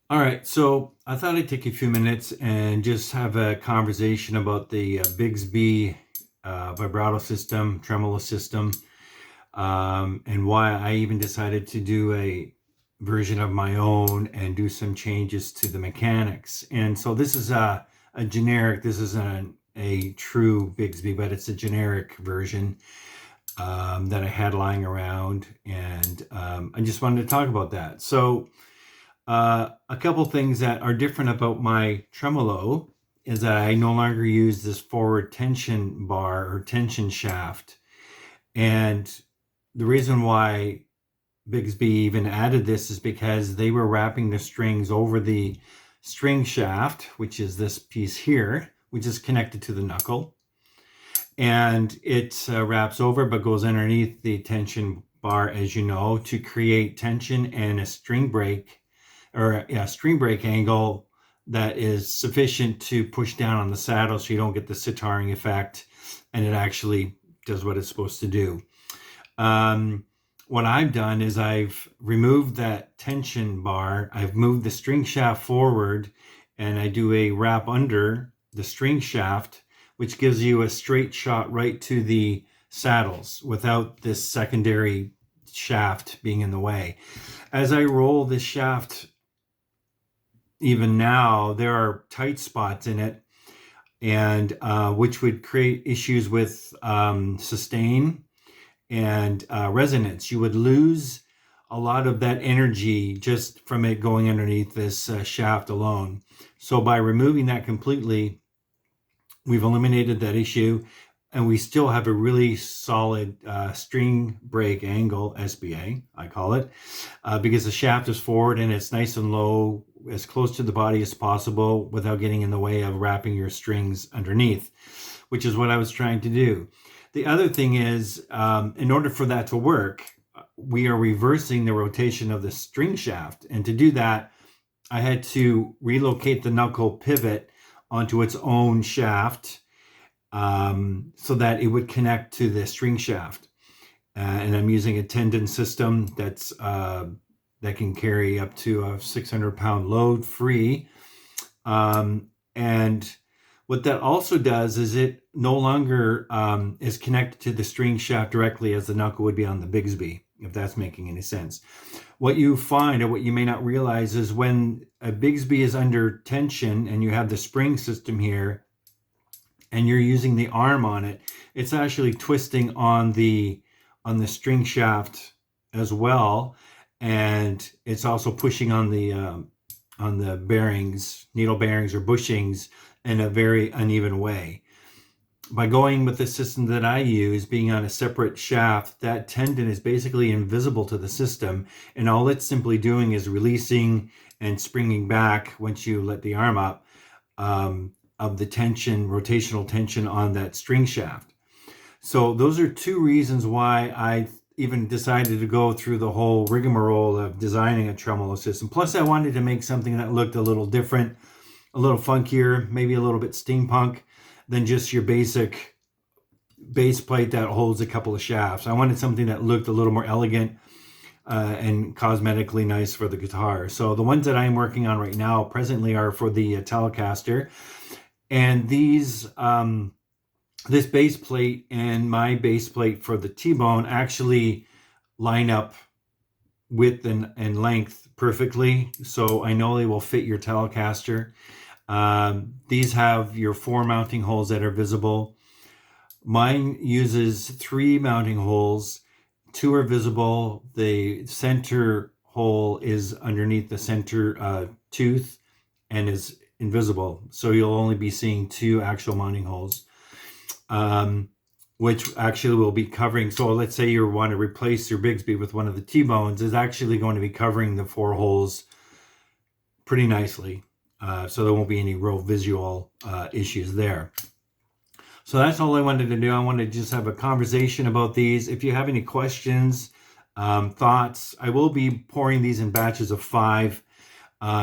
All right, so I thought I'd take a few minutes and just have a conversation about the Bigsby vibrato system, tremolo system, and why I even decided to do a version of my own and do some changes to the mechanics. And so this is a generic, this isn't a true Bigsby, but it's a generic version that I had lying around, and I just wanted to talk about that. So a couple things that are different about my tremolo is that I no longer use this forward tension bar or tension shaft. And the reason why Bigsby even added this is because they were wrapping the strings over the string shaft, which is this piece here, which is connected to the knuckle. And it wraps over but goes underneath the tension bar, as you know, to create tension and a string break or a string break angle that is sufficient to push down on the saddle so you don't get the sitaring effect, and it actually does what it's supposed to do. What I've done is I've removed that tension bar, I've moved the string shaft forward, and I do a wrap under the string shaft, which gives you a straight shot right to the saddles without this secondary shaft being in the way. As I roll this shaft, even now, there are tight spots in it, and which would create issues with sustain and resonance. You would lose a lot of that energy just from it going underneath this shaft alone. So by removing that completely, we've eliminated that issue, and we still have a really solid string break angle, SBA, I call it, because the shaft is forward and it's nice and low, as close to the body as possible without getting in the way of wrapping your strings underneath, which is what I was trying to do. The other thing is, in order for that to work, we are reversing the rotation of the string shaft. And to do that, I had to relocate the knuckle pivot onto its own shaft so that it would connect to the string shaft. And I'm using a tendon system that can carry up to a 600-pound load free. And what that also does is it no longer is connected to the string shaft directly as the knuckle would be on the Bigsby, if that's making any sense. What you find, or what you may not realize, is when a Bigsby is under tension and you have the spring system here and you're using the arm on it, it's actually twisting on the string shaft as well, and it's also pushing on the bearings, needle bearings or bushings, in a very uneven way. By going with the system that I use, being on a separate shaft, that tendon is basically invisible to the system, and all it's simply doing is releasing and springing back once you let the arm up of the tension, rotational tension on that string shaft. So those are two reasons why I even decided to go through the whole rigmarole of designing a tremolo system. Plus, I wanted to make something that looked a little different, a little funkier, maybe a little bit steampunk than just your basic base plate that holds a couple of shafts. I wanted something that looked a little more elegant and cosmetically nice for the guitar. So the ones that I'm working on right now presently are for the Telecaster. And these, this base plate and my base plate for the T-Bone actually line up width and length perfectly. So I know they will fit your Telecaster. These have your 4 mounting holes that are visible. Mine uses 3 mounting holes. 2 are visible. The center hole is underneath the center tooth and is invisible. So you'll only be seeing 2 actual mounting holes, which actually will be covering. So let's say you want to replace your Bigsby with one of the T-Bones, is actually going to be covering the 4 holes pretty nicely. So there won't be any real visual issues there. So that's all I wanted to do. I wanted to just have a conversation about these. If you have any questions, thoughts, I will be pouring these in batches of 5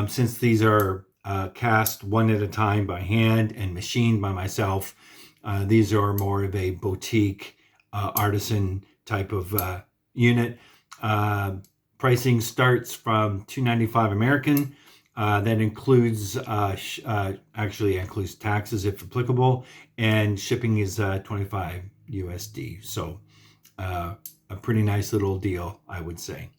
since these are cast one at a time by hand and machined by myself. These are more of a boutique artisan type of unit. Pricing starts from $295 American That includes actually includes taxes if applicable, and shipping is 25 USD. So a pretty nice little deal, I would say.